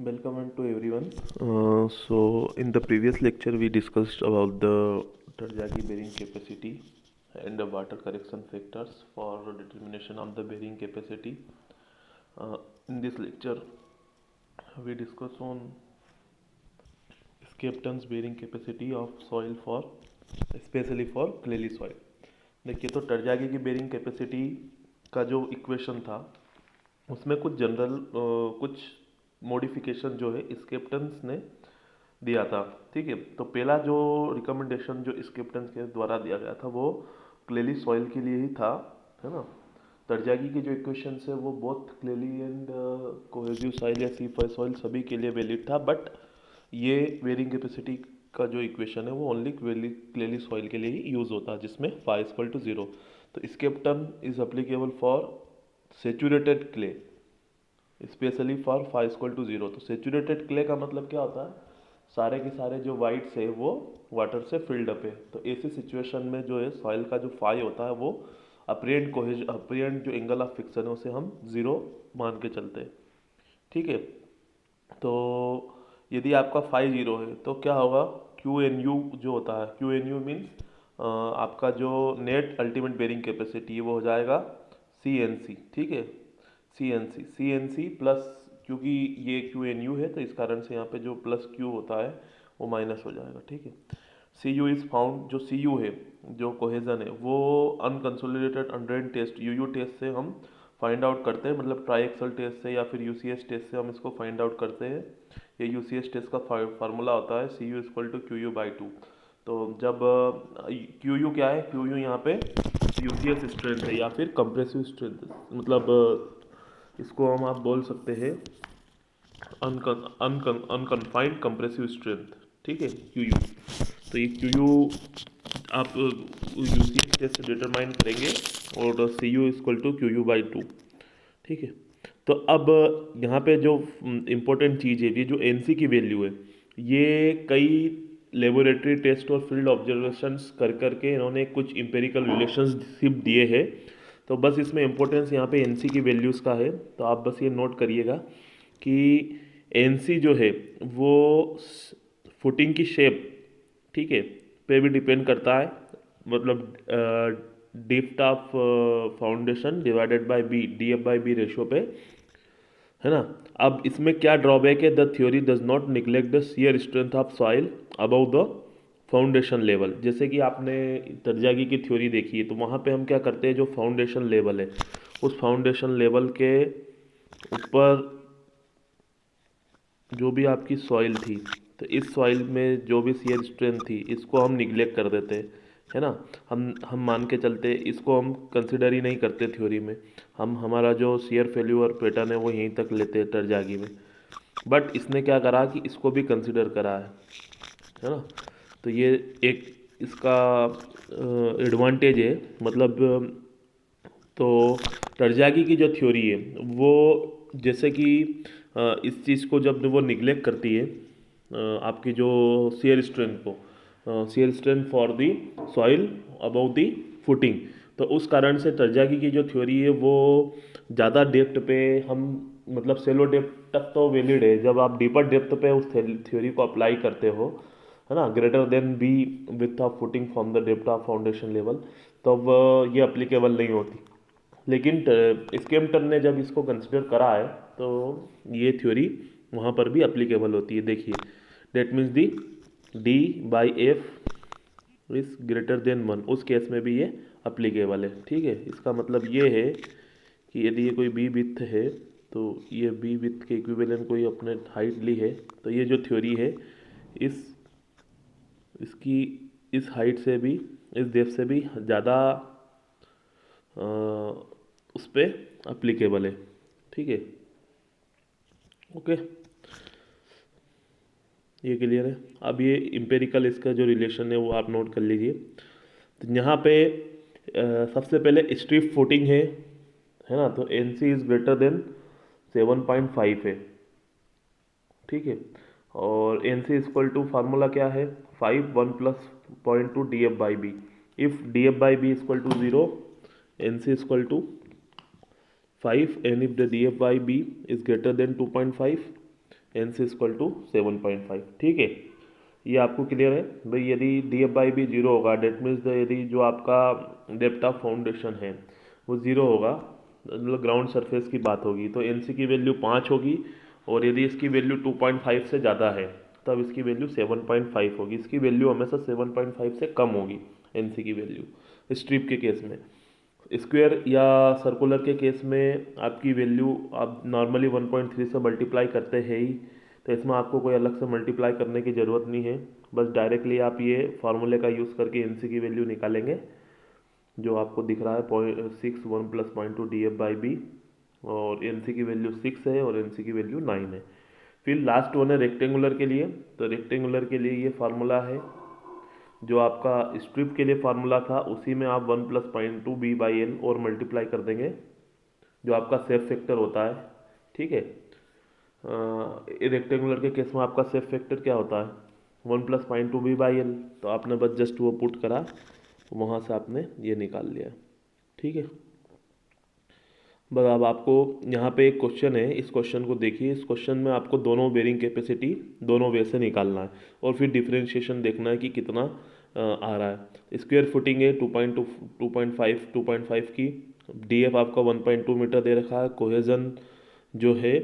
Welcome to everyone. In the previous lecture, we discussed about the Tarjagi bearing capacity and the water correction factors for determination of the bearing capacity. In this lecture, we discuss on acceptance bearing capacity of soil for especially for clayey soil. देखिए, तो टरजागी की bearing capacity का जो equation था उसमें कुछ general कुछ modification जो है स्केप्टन्स ने दिया था. ठीक है, तो पहला जो रिकमेंडेशन जो स्केप्टन्स के द्वारा दिया गया था वो क्लेली सॉइल के लिए ही था, है ना. तरजागी के जो इक्वेशंस है वो बहुत क्लेली एंड कोहेसिव सॉइल या सी सॉइल सभी के लिए वैलिड था, बट ये बेरिंग कैपेसिटी का जो इक्वेशन है वो ओनली क्लेली सॉइल के लिए ही यूज़ होता है जिसमें फाई इक्वल टू जीरो. तो Skempton is applicable for saturated clay specially for phi equal to zero. तो सेचुरेटेड क्ले का मतलब क्या होता है, सारे के सारे जो वाइट्स है वो वाटर से फिल्ड अप है. तो ऐसी सिचुएशन में जो है सॉइल का जो फाई होता है वो अप्रियंट जो एंगल ऑफ फिक्सन है उसे हम जीरो मान के चलते हैं. ठीक है, तो यदि आपका फाई जीरो है तो क्या होगा, क्यू एन यू जो होता है, क्यू एन यू मीन्स आपका जो नेट अल्टीमेट बेरिंग कैपेसिटी है वो हो जाएगा सी एन सी. ठीक है, सी एन सी प्लस, क्योंकि ये क्यू एन यू है तो इस कारण से यहाँ पे जो प्लस क्यू होता है वो माइनस हो जाएगा. ठीक है, सी यू इज़ फाउंड, जो सी यू है जो कोहेजन है वो unconsolidated undrained test U U test से हम फाइंड आउट करते हैं, मतलब ट्राई एक्सल टेस्ट से या फिर यू सी एस टेस्ट से हम इसको फाइंड आउट करते हैं. ये यू सी एस टेस्ट का फार्मूला होता है C U equal to Q U by two. तो जब क्यू यू क्या है, क्यू यू यहाँ पे यू सी एस स्ट्रेंथ है या फिर कंप्रेसिव स्ट्रेंथ, मतलब इसको हम आप बोल सकते हैं अनकन्फाइंड कंप्रेसिव स्ट्रेंथ. ठीक है, क्यू यू. तो ये क्यू यू आप यू सी एस टेस्ट से डिटरमाइन करेंगे और C U equal to Q U by two. ठीक है, तो अब यहाँ पे जो इम्पोर्टेंट चीज़ है, ये जो एन सी की वैल्यू है, ये कई लेबोरेटरी टेस्ट और फील्ड ऑब्जर्वेशंस कर करके इन्होंने कुछ इम्पेरिकल रिलेशनशिप दिए हैं. तो बस इसमें इम्पोर्टेंस यहाँ पे एन सी की वैल्यूज़ का है, तो आप बस ये नोट करिएगा कि एन सी जो है वो फुटिंग की शेप, ठीक है, पे भी डिपेंड करता है. मतलब depth of foundation divided by B, D F by B ratio पे, है ना. अब इसमें क्या ड्रॉबैक है, the theory does not neglect the shear strength of soil above the foundation level. जैसे कि आपने तरजागी की थ्योरी देखी है तो वहाँ पे हम क्या करते हैं, जो फाउंडेशन लेवल है उस फाउंडेशन लेवल के ऊपर जो भी आपकी सॉइल थी, तो इस सॉइल में जो भी शियर स्ट्रेंथ थी इसको हम निगलेक्ट कर देते, है ना. हम मान के चलते, इसको हम कंसिडर ही नहीं करते थ्योरी में. हम हमारा जो शियर फेल्यूर पैटर्न है वो यहीं तक लेते हैं तरजागी में. बट इसने क्या करा कि इसको भी कंसिडर करा है ना. तो ये एक इसका एडवांटेज है. मतलब तो तरजागी की जो थ्योरी है वो, जैसे कि इस चीज़ को जब वो निगलेक्ट करती है आपकी जो शियर स्ट्रेंथ को, shear strength for the soil about the footing, तो उस कारण से तरजागी की जो थ्योरी है वो ज़्यादा डेप्थ पे हम, मतलब सेलो डेप्थ तक तो वैलिड है, जब आप डीपर डेप्थ पे उस थ्योरी को अप्लाई करते हो, है ना, greater than B width of footing from the depth of foundation level, तो अब ये अप्लीकेबल नहीं होती. लेकिन स्केम्पटन ने जब इसको कंसिडर करा है तो ये थ्योरी वहाँ पर भी अप्लीकेबल होती है. देखिए, that means the D by F is greater then one, उस केस में भी ये अप्लीकेबल है. ठीक है, इसका मतलब ये है कि यदि ये कोई बी विथ है तो ये बी विथ के इक्विवेलेंट कोई अपने हाइट ली है, तो ये जो थ्योरी है इस इसकी इस हाइट से भी, इस डेप्थ से भी ज़्यादा उस पर अप्लीकेबल है. ठीक है, ओके, ये क्लियर है. अब ये इम्पेरिकल इसका जो रिलेशन है वो आप नोट कर लीजिए. तो यहाँ पे सबसे पहले स्ट्रिप फुटिंग है ना, तो N C is greater than 7.5 है. ठीक है, और N C equal to formula क्या है, 5 1 plus 0.2 D F by B. If D F by B equal to zero, N C equal to 5, and if the df by b is greater than 2.5, N C equal to 7.5। ठीक है, ये आपको clear है भाई। यदि D F by B zero होगा, that means यदि जो आपका डेप्थ ऑफ फाउंडेशन है वो ज़ीरो होगा, मतलब ग्राउंड सरफेस की बात होगी, तो एन सी की वैल्यू 5 होगी। और यदि इसकी वैल्यू 2.5 से ज़्यादा है तब इसकी वैल्यू 7.5 होगी। इसकी वैल्यू हमेशा 7.5 से कम होगी एन सी की वैल्यू स्ट्रिप के केस में। स्क्वायर या सर्कुलर के केस में आपकी वैल्यू आप नॉर्मली 1.3 से मल्टीप्लाई करते हैं ही, तो इसमें आपको कोई अलग से मल्टीप्लाई करने की ज़रूरत नहीं है। बस डायरेक्टली आप ये फार्मूले का यूज़ करके एन सी की वैल्यू निकालेंगे, जो आपको दिख रहा है 0.61 + 0.2 डी एफ बाई बी, और एन सी की वैल्यू 6 है और एन सी की वैल्यू 9 है। फिर लास्ट वन है रेक्टेंगुलर के लिए। तो रेक्टेंगुलर के लिए ये फार्मूला है जो आपका स्ट्रिप के लिए फार्मूला था, उसी में आप 1 + 0.2 बी बाई एल और मल्टीप्लाई कर देंगे, जो आपका सेफ फैक्टर होता है। ठीक है, रेक्टेंगुलर के केस में आपका सेफ फैक्टर क्या होता है 1 + 0.2 बी बाई एल। तो आपने बस जस्ट वो पुट करा, वहाँ से आपने ये निकाल लिया। ठीक है, बस अब आपको यहाँ पे एक क्वेश्चन है, इस क्वेश्चन को देखिए। इस क्वेश्चन में आपको दोनों बेरिंग कैपेसिटी दोनों वे से निकालना है और फिर डिफरेंशिएशन देखना है कि कितना आ रहा है। स्क्वायर फुटिंग है 2.2 2.5 की, डीएफ आपका 1.2 मीटर दे रखा है। कोहेजन जो है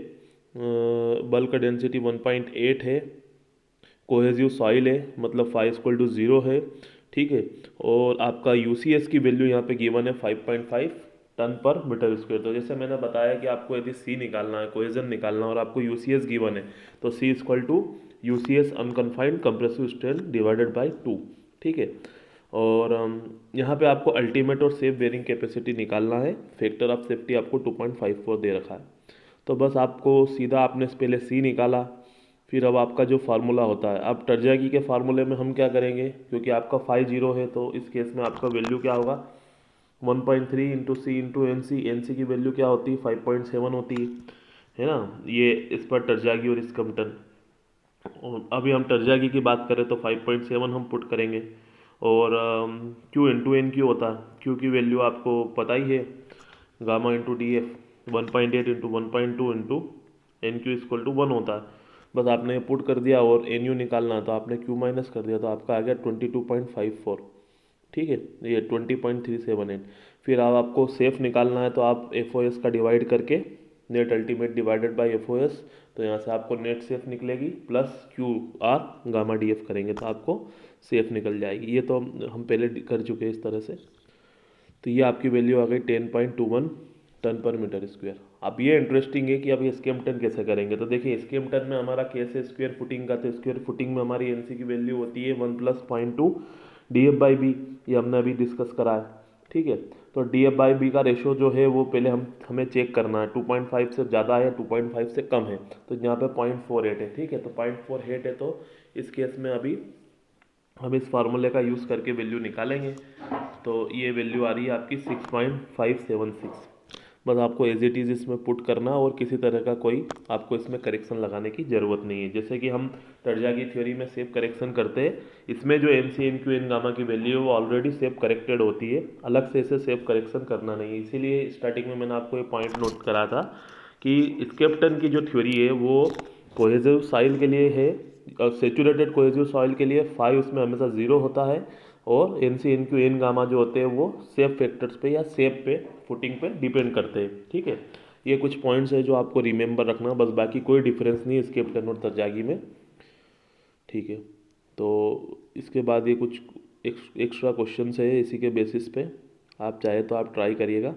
बल्क डेंसिटी 1.8 है। कोहेजिव सॉइल है, मतलब फाई इक्वल टू 0 है। ठीक है, और आपका यूसीएस की वैल्यू यहाँ पे गिवन है 5.5 टन पर मीटर स्क्वायर। तो जैसे मैंने बताया कि आपको यदि सी निकालना है, कोहेजन निकालना है, और आपको यूसीएस गिवन है, तो C equal to UCS unconfined compressive strength divided by 2। ठीक है, और यहाँ पे आपको अल्टीमेट और सेफ बेरिंग कैपेसिटी निकालना है। फैक्टर ऑफ सेफ्टी आपको 2.54 दे रखा है। तो बस आपको सीधा आपने पहले सी निकाला, फिर अब आपका जो फार्मूला होता है, अब टर्जागी के फार्मूले में हम क्या करेंगे, क्योंकि आपका फाई जीरो है तो इस केस में आपका वैल्यू क्या होगा 1.3 into C into N C. N C की वैल्यू क्या होती है 5.7 होती है ना। ये इस पर टर्जागी और इस कम्पटन, और अभी हम टर्जागी की बात करें तो 5.7 हम पुट करेंगे। और क्यू इंटू एन क्यू होता है, क्यू की वैल्यू आपको पता ही है, gamma into D F 1.8 into 1.2 into N Q equal to 1 होता है। बस आपने पुट कर दिया और एन यू निकालना, तो आपने क्यू माइनस कर दिया, तो आपका आ गया 22.54। ठीक है, ये 20.378। फिर अब आपको सेफ निकालना है, तो आप एफ ओ एस का डिवाइड करके net ultimate divided by F O S, तो यहाँ से आपको नेट सेफ निकलेगी, plus Q R gamma D F करेंगे तो आपको सेफ निकल जाएगी। ये तो हम पहले कर चुके हैं इस तरह से। तो ये आपकी वैल्यू आ गई 10.21 टन पर मीटर स्क्वायर। अब ये इंटरेस्टिंग है कि अब ये स्केमटन कैसे करेंगे। तो देखिए स्केमटन में हमारा केस है स्क्वायर फुटिंग का, तो स्क्वायर फुटिंग में हमारी एनसी की वैल्यू होती है 1 + 0.2 डी एफ बाई बी। ये हमने अभी डिस्कस करा है। ठीक है, तो डी एफ बाई बी का रेशो जो है वो पहले हमें चेक करना है 2.5 से ज़्यादा है या 2.5 से कम है। तो यहाँ पे 0.48 है। ठीक है, तो 0.48 है, तो इस केस में अभी हम इस फार्मूले का यूज़ करके वैल्यू निकालेंगे। तो ये वैल्यू आ रही है आपकी 6.576। बस आपको एज इट इज़ इसमें पुट करना, और किसी तरह का कोई आपको इसमें करेक्शन लगाने की ज़रूरत नहीं है। जैसे कि हम टर्जागी थ्योरी में सेफ करेक्शन करते हैं, इसमें जो N C N Q N gamma की वैल्यू है वो ऑलरेडी सेफ करेक्टेड होती है, अलग से इसे सेफ करेक्शन करना नहीं है। इसीलिए स्टार्टिंग में मैंने आपको ये पॉइंट नोट करा था कि स्केप्टन की जो थ्योरी है वो कोहेसिव सॉइल के लिए है, और सेचुरेटेड कोहेसिव सॉइल के लिए फाई उसमें हमेशा 0 होता है, और N C N Q N gamma जो होते हैं वो सेफ फैक्टर्स पे या सेफ पे फुटिंग पे डिपेंड करते हैं। ठीक है, ये कुछ पॉइंट्स है जो आपको रिमेंबर रखना, बस बाकी कोई डिफरेंस नहीं है स्केप्टन और तरजागी में। ठीक है, तो इसके बाद ये कुछ एक्स्ट्रा क्वेश्चन है, इसी के बेसिस पे आप चाहे तो आप ट्राई करिएगा।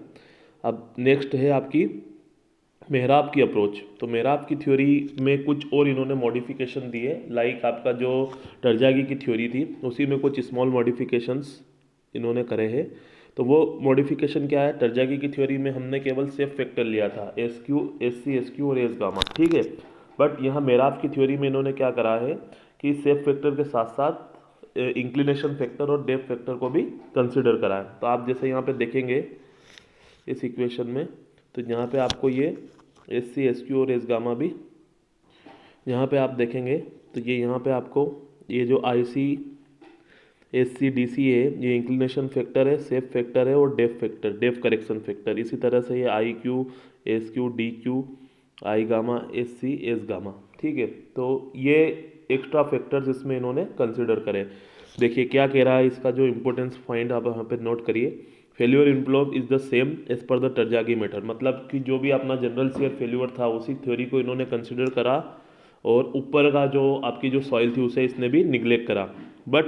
अब नेक्स्ट है आपकी मेहराब की अप्रोच। तो मेहराब की थ्योरी में कुछ और इन्होंने मॉडिफिकेशन दिए, लाइक आपका जो टर्जागी की थ्योरी थी उसी में कुछ स्मॉल मॉडिफिकेशंस इन्होंने करे हैं। तो वो मॉडिफिकेशन क्या है, टर्जागी की थ्योरी में हमने केवल सेफ फैक्टर लिया था S Q S C S Q और एस गामा। ठीक है, बट यहाँ मेहराब की थ्योरी में इन्होंने क्या करा है कि सेफ फैक्टर के साथ साथ इंक्लिनेशन फैक्टर और डेप्थ फैक्टर को भी कंसिडर करा है। तो आप जैसे यहाँ पे देखेंगे इस इक्वेशन में, तो यहाँ पे आपको ये एस सी एस क्यू और एस गामा भी यहाँ पे आप देखेंगे, तो ये यहाँ पे आपको ये जो आई C S C D C है ये इंक्लिनेशन फैक्टर है, सेफ फैक्टर है, और depth factor depth correction factor. इसी तरह से ये I Q S Q D Q I gamma S C S gamma. ठीक है, तो ये एक्स्ट्रा फैक्टर्स इसमें इन्होंने कंसिडर करे। देखिए क्या कह रहा है, इसका जो इम्पोर्टेंस पॉइंट आप यहाँ पे नोट करिए। Failure involve is the same as per the Terzaghi method, मतलब कि जो भी अपना जनरल शेयर फेल्यूर था उसी थ्योरी को इन्होंने कंसिडर करा, और ऊपर का जो आपकी जो सॉइल थी उसे इसने भी निगलेक्ट करा। But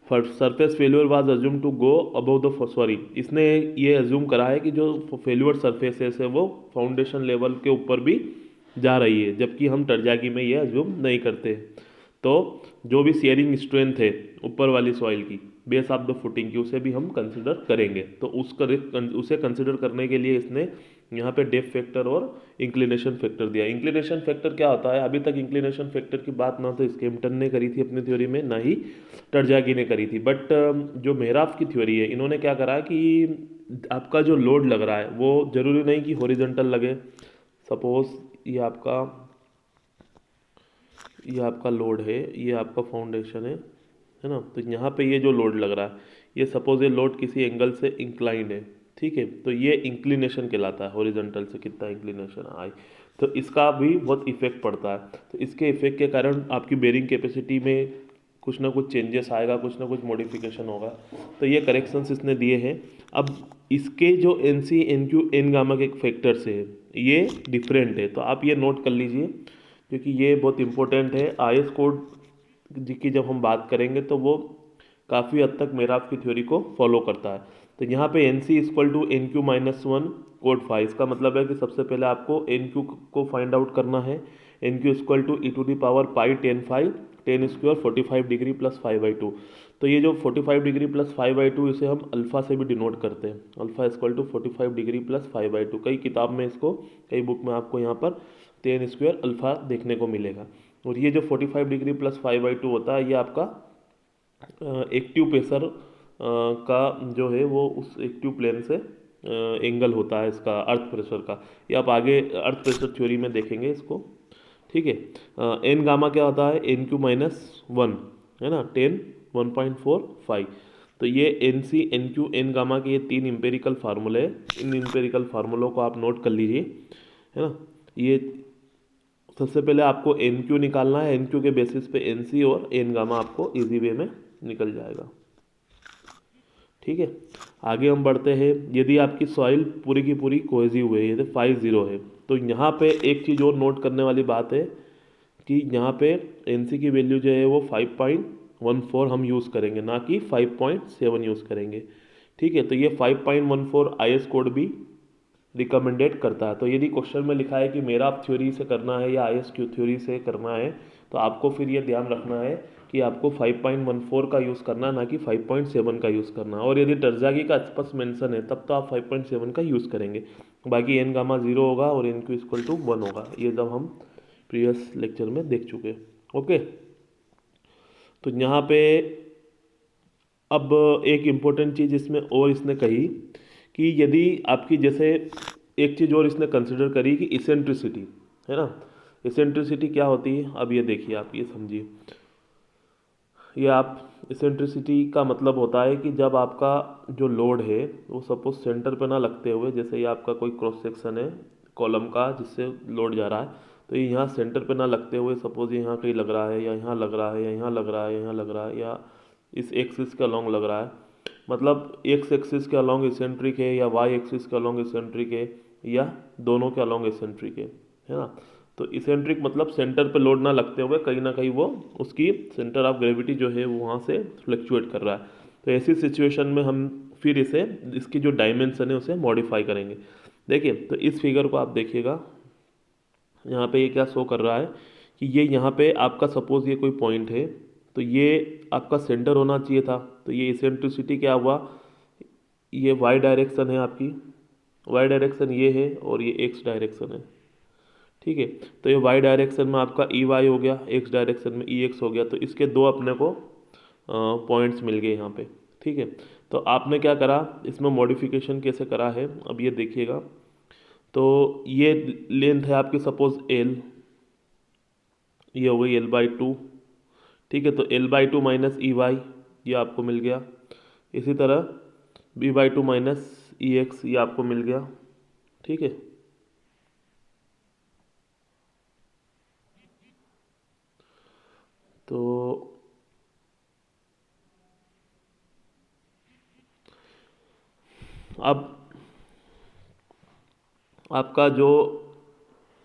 surface failure was assume to go above the, sorry, इसने ये अज्यूम करा है कि जो फेल्यूर सरफेसेस है वो फाउंडेशन लेवल के ऊपर भी जा रही है, जबकि हम टरजागी में ये अज्यूम नहीं करते। तो जो भी शेयरिंग स्ट्रेंथ है ऊपर वाली सॉइल की बेस ऑफ द फुटिंग की, उसे भी हम कंसिडर करेंगे। तो उसे कंसिडर करने के लिए इसने यहाँ पे डेप्थ फैक्टर और इंक्लिनेशन फैक्टर दिया। इंक्लिनेशन फैक्टर क्या होता है, अभी तक इंक्लिनेशन फैक्टर की बात ना तो स्केम्पटन ने करी थी अपनी थ्योरी में, ना ही टरजागी ने करी थी। बट जो मेहराफ की थ्योरी है, इन्होंने क्या करा कि आपका जो लोड लग रहा है वो जरूरी नहीं कि हॉरिजॉन्टल लगे। सपोज ये आपका लोड है, ये आपका फाउंडेशन है ना। तो यहाँ पे ये जो लोड लग रहा है, ये सपोज ये लोड किसी एंगल से इंक्लाइंड है, ठीक है, तो ये इंक्लिनेशन कहलाता है, हॉरिजॉन्टल से कितना इंक्लिनेशन आई। तो इसका भी बहुत इफेक्ट पड़ता है। तो इसके इफेक्ट के कारण आपकी बेरिंग कैपेसिटी में कुछ ना कुछ चेंजेस आएगा, कुछ ना कुछ मॉडिफिकेशन होगा। तो ये करेक्शंस इसने दिए हैं। अब इसके जो N C N Q N gamma के फैक्टर्स है ये डिफरेंट है, तो आप ये नोट कर लीजिए, क्योंकि ये बहुत इंपॉर्टेंट है। आई एस कोड जी की जब हम बात करेंगे तो वो काफ़ी हद तक मेराफ की थ्योरी को फॉलो करता है। तो यहाँ पे N C equal to N Q minus one cot phi, इसका मतलब है कि सबसे पहले आपको एन क्यू को फाइंड आउट करना है। N Q equal to E to the power pi tan phi, tan square 45 degree plus 5/2। तो ये जो 45 डिग्री प्लस 5/2, इसे हम अल्फ़ा से भी डिनोट करते हैं। Alpha equal to 45 degree plus 5/2। कई किताब में इसको, कई बुक में आपको यहाँ पर टेन स्क्वायर अल्फ़ा देखने को मिलेगा। और ये जो 45 डिग्री प्लस 5/2 होता है, ये आपका एक्टिव प्रेशर का जो है वो उस एक्टिव प्लेन से एंगल होता है इसका, अर्थ प्रेशर का। ये आप आगे अर्थ प्रेशर थ्योरी में देखेंगे इसको। ठीक है, एन गामा क्या होता है, एन क्यू माइनस वन, है ना, 10 1.45। तो ये N C N Q N gamma के ये तीन इम्पेरिकल फार्मूले हैं। इन इम्पेरिकल फार्मूलों को आप नोट कर लीजिए, है ना। ये सबसे पहले आपको एन क्यू निकालना है, एन क्यू के बेसिस पे एन सी और एन गामा आपको इजी वे में निकल जाएगा। ठीक है, आगे हम बढ़ते हैं। यदि आपकी सॉइल पूरी की पूरी कोहेसिव है, यदि 5-0 है, तो यहाँ पे एक चीज़ और नोट करने वाली बात है कि यहाँ पे एन सी की वैल्यू जो है वो 5.14 हम यूज़ करेंगे, ना कि 5.7 यूज़ करेंगे। ठीक है, तो ये 5.14 आई एस कोड भी रिकमेंडेड करता है। तो यदि क्वेश्चन में लिखा है कि मेरा आप थ्योरी से करना है या आई एस क्यू थ्योरी से करना है, तो आपको फिर ये ध्यान रखना है कि आपको 5.14 का यूज़ करना है, ना कि 5.7 का यूज़ करना है। और यदि टरजागी का स्पष्ट मेंशन है तब तो आप 5.7 का यूज़ करेंगे। बाकी एन गामा 0 होगा और एन क्यू इक्वल टू 1 होगा। ये जब हम प्रीवियस लेक्चर में देख चुके हैं। ओके, तो यहाँ पे अब एक इम्पोर्टेंट चीज़ इसमें और इसने कही कि यदि आपकी, जैसे एक चीज़ और इसने कंसिडर करी कि इसेंट्रिसिटी, है ना। इसेंट्रिसिटी क्या होती है, अब ये देखिए, आप ये समझिए। ये आप इसेंट्रिसिटी का मतलब होता है कि जब आपका जो लोड है वो सपोज सेंटर पे ना लगते हुए, जैसे ये आपका कोई क्रॉस सेक्शन है कॉलम का जिससे लोड जा रहा है, तो ये यहाँ सेंटर पे ना लगते हुए, सपोज ये यहाँ कहीं लग रहा है, या यहाँ लग रहा है, या यहाँ लग रहा है, या यहाँ लग रहा है, या इस एक्सिस के अलॉन्ग लग रहा है, मतलब एक्स एक्सिस के अलॉन्ग इसेंट्रिक है, या वाई एक्सिस के अलॉन्ग इसेंट्रिक है, या दोनों के अलॉन्ग इसेंट्रिक है ना। तो इसेंट्रिक मतलब सेंटर पे लोड ना लगते हुए कहीं ना कहीं वो उसकी सेंटर ऑफ ग्रेविटी जो है वो वहाँ से फ्लक्चुएट कर रहा है। तो ऐसी सिचुएशन में हम फिर इसे, इसकी जो डायमेंशन है उसे मॉडिफाई करेंगे। देखिए, तो इस फिगर को आप देखिएगा, यहाँ पे ये क्या शो कर रहा है कि ये यहाँ पे आपका सपोज ये कोई पॉइंट है, तो ये आपका सेंटर होना चाहिए था। तो ये इसेंट्रिसिटी क्या हुआ, ये वाई डायरेक्शन है आपकी, वाई डायरेक्शन ये है, और ये एक्स डायरेक्शन है। ठीक है, तो ये वाई डायरेक्शन में आपका ई वाई हो गया, एक्स डायरेक्शन में ई एक्स हो गया। तो इसके दो अपने को पॉइंट्स मिल गए यहाँ पे। ठीक है, तो आपने क्या करा, इसमें मॉडिफिकेशन कैसे करा है, अब ये देखिएगा। तो ये लेंथ है आपकी सपोज एल, ये हो गई L/2। ठीक है, तो L/2 माइनस ई वाई, ये आपको मिल गया। इसी तरह B/2 माइनस ई एक्स, ये आपको मिल गया। ठीक है, अब आपका जो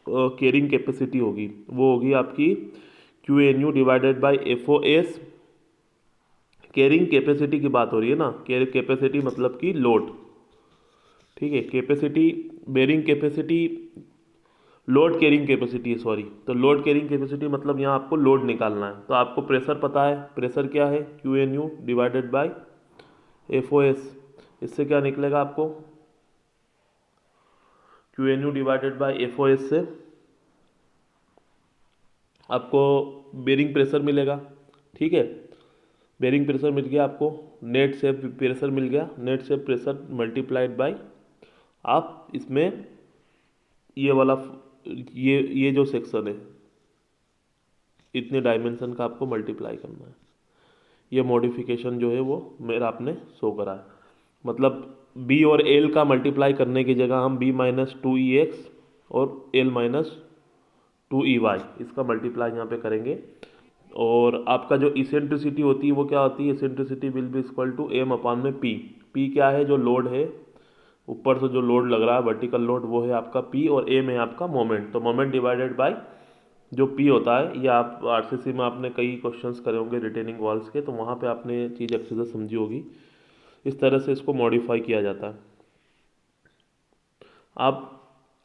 कैरिंग कैपेसिटी होगी वो होगी आपकी Q N U divided by F O S. Carrying capacity की बात हो रही है ना, कैपेसिटी मतलब कि लोड, ठीक है। Capacity, bearing capacity, load carrying capacity है, सॉरी। तो लोड कैरिंग कैपेसिटी मतलब यहाँ आपको लोड निकालना है, तो आपको प्रेशर पता है, प्रेशर क्या है, Q N U divided by F O S. इससे क्या निकलेगा आपको, Q N U divided by F O S से आपको बेरिंग प्रेशर मिलेगा, ठीक है। बेरिंग प्रेशर मिल गया आपको, नेट से प्रेशर मिल गया, नेट से प्रेशर मल्टीप्लाइड बाय, आप इसमें ये वाला, ये जो सेक्शन है इतने डायमेंशन का आपको मल्टीप्लाई करना है। ये मॉडिफिकेशन जो है वो मेरा आपने शो करा है, मतलब बी और एल का मल्टीप्लाई करने की जगह हम B minus two E X और L minus two E Y इसका मल्टीप्लाई यहाँ पे करेंगे। और आपका जो इसेंट्रिसिटी होती है वो क्या होती है, eccentricity will be equal to M upon में पी। पी क्या है, जो लोड है, ऊपर से जो लोड लग रहा है वर्टिकल लोड, वो है आपका पी, और एम है आपका मोमेंट। तो मोमेंट डिवाइडेड बाय जो पी होता है, ये आप आरसीसी में आपने कई क्वेश्चंस करे होंगे रिटेनिंग वॉल्स के, तो वहाँ पे आपने चीज़ अच्छे से समझी होगी। इस तरह से इसको मॉडिफाई किया जाता है। आप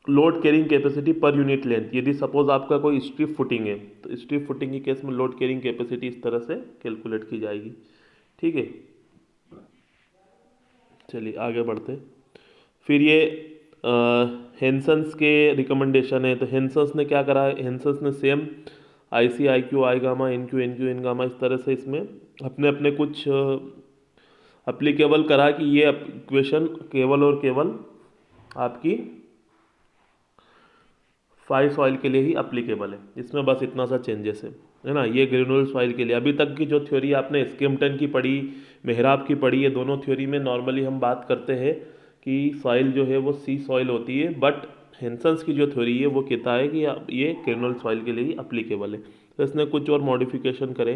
load carrying capacity per unit length, यदि सपोज आपका कोई स्ट्रिप फुटिंग है तो स्ट्रिप फुटिंग के केस में लोड कैरिंग कैपेसिटी इस तरह से कैलकुलेट की जाएगी, ठीक है। चलिए आगे बढ़ते। फिर ये हेंसन्स के रिकमेंडेशन है, तो हेंसन्स ने क्या करा है, हेंसन्स ने same I C I Q I gamma N Q N Q N gamma इस तरह से इसमें अपने अपने कुछ अप्लीकेबल करा कि ये इक्वेशन केवल और केवल आपकी फाइव सॉइल के लिए ही अप्लीकेबल है। इसमें बस इतना सा चेंजेस है ना। ये ग्रेनुलर सॉइल के लिए अभी तक की जो थ्योरी आपने स्किम्पटन की पढ़ी, मेहराब की पढ़ी, ये दोनों थ्योरी में नॉर्मली हम बात करते हैं कि सॉइल जो है वो सी सॉइल होती है, बट हेंसन्स की जो थ्योरी है वो कहता है कि ये ग्रेनुलर सॉइल के लिए ही अप्लीकेबल है। तो इसने कुछ और मॉडिफिकेशन करे,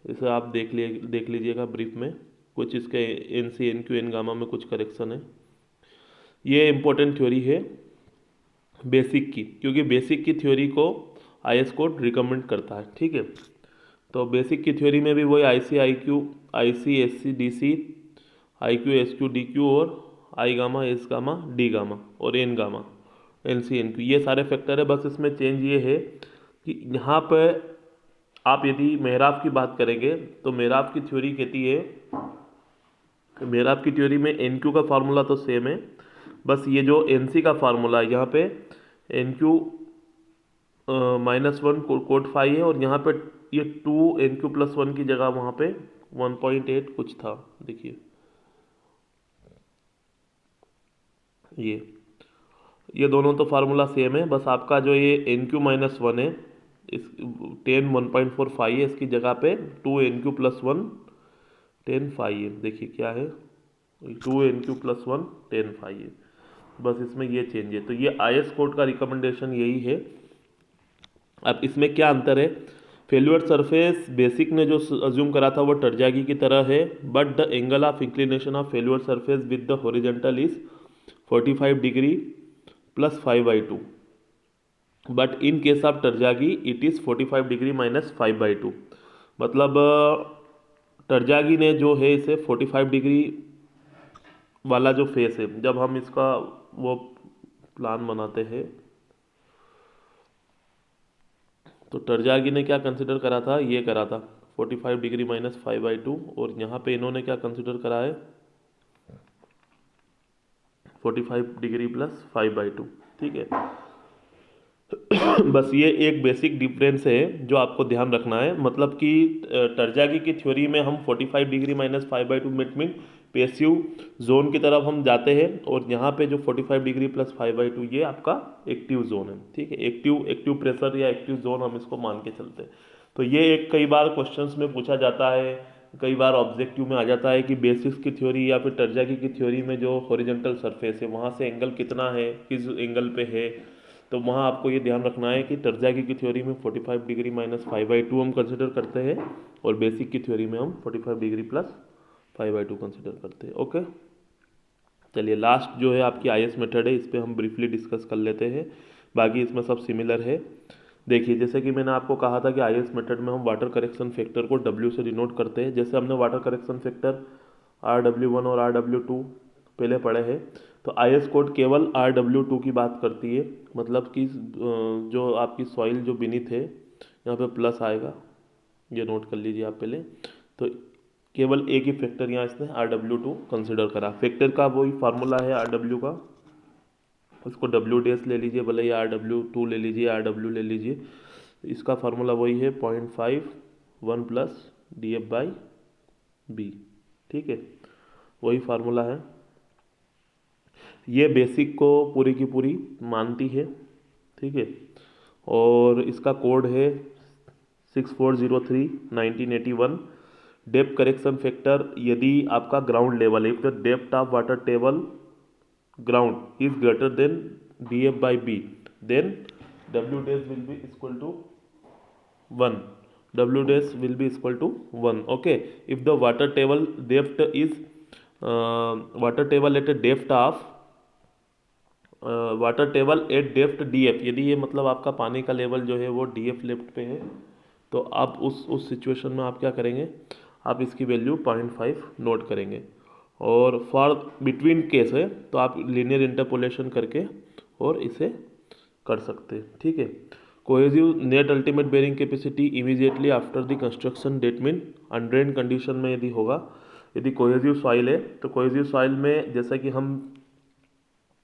इसे आप देख लीजिएगा ब्रीफ में। कुछ इसके N C N Q N gamma में कुछ करेक्शन है। ये इंपॉर्टेंट थ्योरी है बेसिक की, क्योंकि बेसिक की थ्योरी को आईएस कोड रिकमेंड करता है, ठीक है। तो बेसिक की थ्योरी में भी वही I C S C D C, I Q S Q D Q, और I gamma S gamma D gamma और N gamma N C N Q, ये सारे फैक्टर है। बस इसमें चेंज ये है कि यहाँ पर आप यदि मेहराब की बात करेंगे तो मेहराब की थ्योरी कहती है, मेहराब की थ्योरी में एन क्यू का फार्मूला तो सेम है, बस ये जो एन सी का फार्मूला है यहाँ पे एन क्यू -1 कोड 5 है, और यहाँ पे ये 2 NQ+1 की जगह वहाँ पे 1.8 कुछ था, देखिए ये दोनों तो फार्मूला सेम है, बस आपका जो ये NQ-1 है, इस 1.45 है, इसकी जगह पे 2 NQ+1 10 5 है, देखिए क्या है 2 NQ+1 10 5 है। बस इसमें ये चेंज है, तो ये आईएस कोड का रिकमेंडेशन यही है। अब इसमें क्या अंतर है, फेल्यूर सरफेस बेसिक ने जो अज्यूम करा था वो टरजागी की तरह है, but the angle of inclination of failure surface with the horizontal is 45 degree plus 5/2, but in case of Terzaghi it is 45 degree minus 5/2। मतलब टरजागी ने जो है इसे 45 डिग्री वाला जो फेस है, जब हम इसका वो प्लान बनाते हैं तो टरजागी ने क्या कंसिडर करा था, ये करा था 45 डिग्री माइनस 5/2, और यहाँ पे इन्होंने क्या कंसिडर करा है 45 डिग्री प्लस 5/2, ठीक है। बस ये एक बेसिक डिफरेंस है जो आपको ध्यान रखना है, मतलब कि टरजागी की थ्योरी में हम 45 degree minus 5/2 mean passive zone की तरफ हम जाते हैं, और यहाँ पे जो 45 डिग्री प्लस 5/2 ये आपका एक्टिव जोन है, ठीक है। एक्टिव प्रेशर या एक्टिव जोन हम इसको मान के चलते हैं। तो ये एक कई बार क्वेश्चंस में पूछा जाता है, कई बार ऑब्जेक्टिव में आ जाता है कि बेसिस की थ्योरी या फिर टरजागी की थ्योरी में जो हॉरिजॉन्टल सरफेस है वहाँ से एंगल कितना है, किस एंगल पे है, तो वहाँ आपको ये ध्यान रखना है कि टरजागी की थ्योरी में 45 डिग्री माइनस 5/2 हम कंसिडर करते हैं, और बेसिक की थ्योरी में हम 45 डिग्री प्लस 5/2 कंसिडर करते हैं, ओके। चलिए लास्ट जो है आपकी आईएस मेथड है, इस पर हम ब्रीफली डिस्कस कर लेते हैं, बाकी इसमें सब सिमिलर है। देखिए जैसे कि मैंने आपको कहा था कि आईएस मेथड में हम वाटर करेक्शन फैक्टर को W से डिनोट करते हैं। जैसे हमने वाटर करेक्शन फैक्टर RW1 और RW2 पहले पढ़े हैं, तो आईएस कोड केवल RW2 की बात करती है, मतलब कि जो आपकी सॉइल जो बीनीथ है, यहाँ पे प्लस आएगा, ये नोट कर लीजिए आप पहले। तो केवल एक ही फैक्टर यहाँ इसने RW2 कंसिडर करा। फैक्टर का वही फार्मूला है RW का, उसको W डैश ले लीजिए, भले या RW2 ले लीजिए, RW ले लीजिए, इसका फार्मूला वही है 0.51 प्लस DF/B। ठीक है, वही फार्मूला है, ये बेसिक को पूरी की पूरी मानती है। ठीक है, और इसका कोड है 6403/1981। डेप्थ करेक्शन फैक्टर यदि आपका ग्राउंड लेवल है, if the depth of water table ground is greater than DF/B, then W dash will be equal to 1, W dash will be equal to 1. Okay, if the water table depth is water table at a depth of water table eight depth DF, यदि ये मतलब आपका पानी का level जो है वो DF left पे है, तो आप उस सिचुएशन में आप क्या करेंगे, आप इसकी वैल्यू 0.5 नोट करेंगे। और फॉर बिटवीन केस है तो आप लीनियर इंटरपोलेशन करके और इसे कर सकते हैं। ठीक है, cohesive net ultimate bearing capacity immediately after the construction, that mean undrained condition में यदि होगा, यदि कोहेसिव सॉइल है तो कोहेसिव सॉइल में जैसा कि हम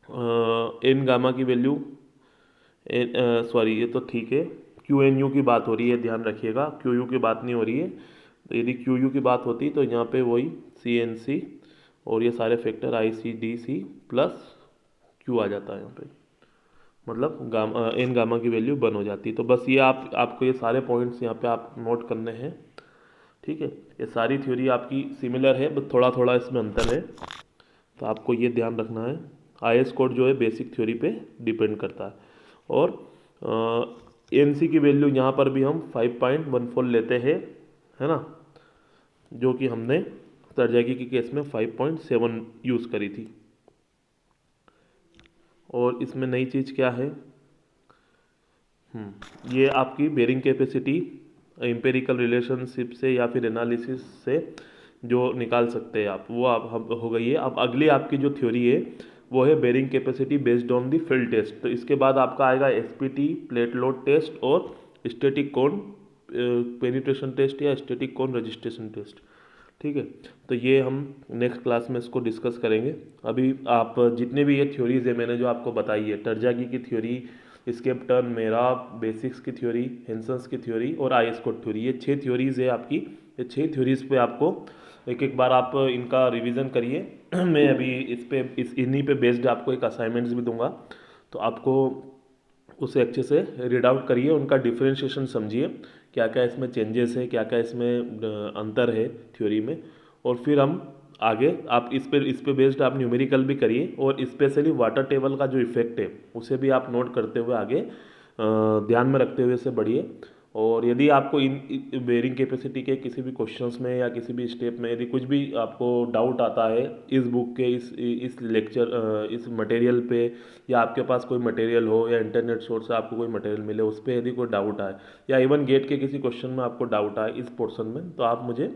एन गामा की वैल्यू, सॉरी ये तो ठीक है, QNU की बात हो रही है, ध्यान रखिएगा, QU की बात नहीं हो रही है। तो यदि QU की बात होती तो यहाँ पे वही CNC और ये सारे फैक्टर ICDC प्लस Q आ जाता है यहाँ पे, मतलब गामा एन गामा की वैल्यू 1 हो जाती। तो बस ये आपको ये सारे पॉइंट्स यहाँ पे आप नोट करने हैं। ठीक है, ये सारी थ्योरी आपकी सिमिलर है, बस थोड़ा थोड़ा इसमें अंतर है, तो आपको ये ध्यान रखना है। आईएस कोड जो है बेसिक थ्योरी पे डिपेंड करता है। और एनसी की वैल्यू यहाँ पर भी हम 5.14 लेते हैं, है ना, जो कि हमने तरजागी के केस में 5.7 यूज़ करी थी। और इसमें नई चीज़ क्या है, ये आपकी बेरिंग कैपेसिटी एम्पेरिकल रिलेशनशिप से या फिर एनालिसिस से जो निकाल सकते हैं आप, वो आप हो गई है। अब अगली आपकी जो थ्योरी है वो है bearing capacity based on the field test. तो इसके बाद आपका आएगा SPT प्लेट लोड टेस्ट और स्टैटिक कोन पेनिट्रेशन टेस्ट या स्टैटिक कोन रजिस्ट्रेशन टेस्ट। ठीक है, तो ये हम नेक्स्ट क्लास में इसको डिस्कस करेंगे। अभी आप जितने भी ये थ्योरीज है मैंने जो आपको बताई है, टर्जागी की थ्योरी, स्केप टर्न, मेहराब, बेसिक्स की थ्योरी, हेंसन्स की थ्योरी और आईएस कोड थ्योरी, ये 6 थ्योरीज है आपकी। ये 6 थ्योरीज पे आपको एक एक बार आप इनका रिवीजन करिए। मैं अभी इन्हीं पे बेस्ड आपको एक असाइनमेंट्स भी दूंगा, तो आपको उसे अच्छे से रीड आउट करिए, उनका डिफरेंशिएशन समझिए, क्या क्या इसमें चेंजेस है, क्या क्या इसमें अंतर है थ्योरी में। और फिर हम आगे आप इस पे बेस्ड आप न्यूमेरिकल भी करिए, और स्पेशली वाटर टेबल का जो इफेक्ट है उसे भी आप नोट करते हुए आगे ध्यान में रखते हुए से बढ़िए। और यदि आपको इन बेरिंग कैपेसिटी के किसी भी क्वेश्चंस में या किसी भी स्टेप में यदि कुछ भी आपको डाउट आता है इस बुक के इस लेक्चर इस मटेरियल पे, या आपके पास कोई मटेरियल हो या इंटरनेट सोर्स से आपको कोई मटेरियल मिले उस पर यदि कोई डाउट आए, या इवन गेट के किसी क्वेश्चन में आपको डाउट आए इस पोर्शन में, तो आप मुझे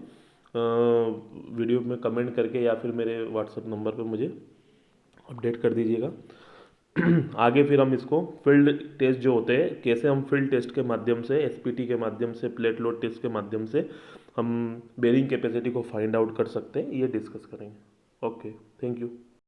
वीडियो में कमेंट करके या फिर मेरे व्हाट्सएप नंबर पे मुझे अपडेट कर दीजिएगा। आगे फिर हम इसको फील्ड टेस्ट जो होते हैं, कैसे हम फील्ड टेस्ट के माध्यम से, SPT के माध्यम से, प्लेट लोड टेस्ट के माध्यम से हम बेरिंग कैपेसिटी को फाइंड आउट कर सकते हैं, ये डिस्कस करेंगे। Okay, thank you.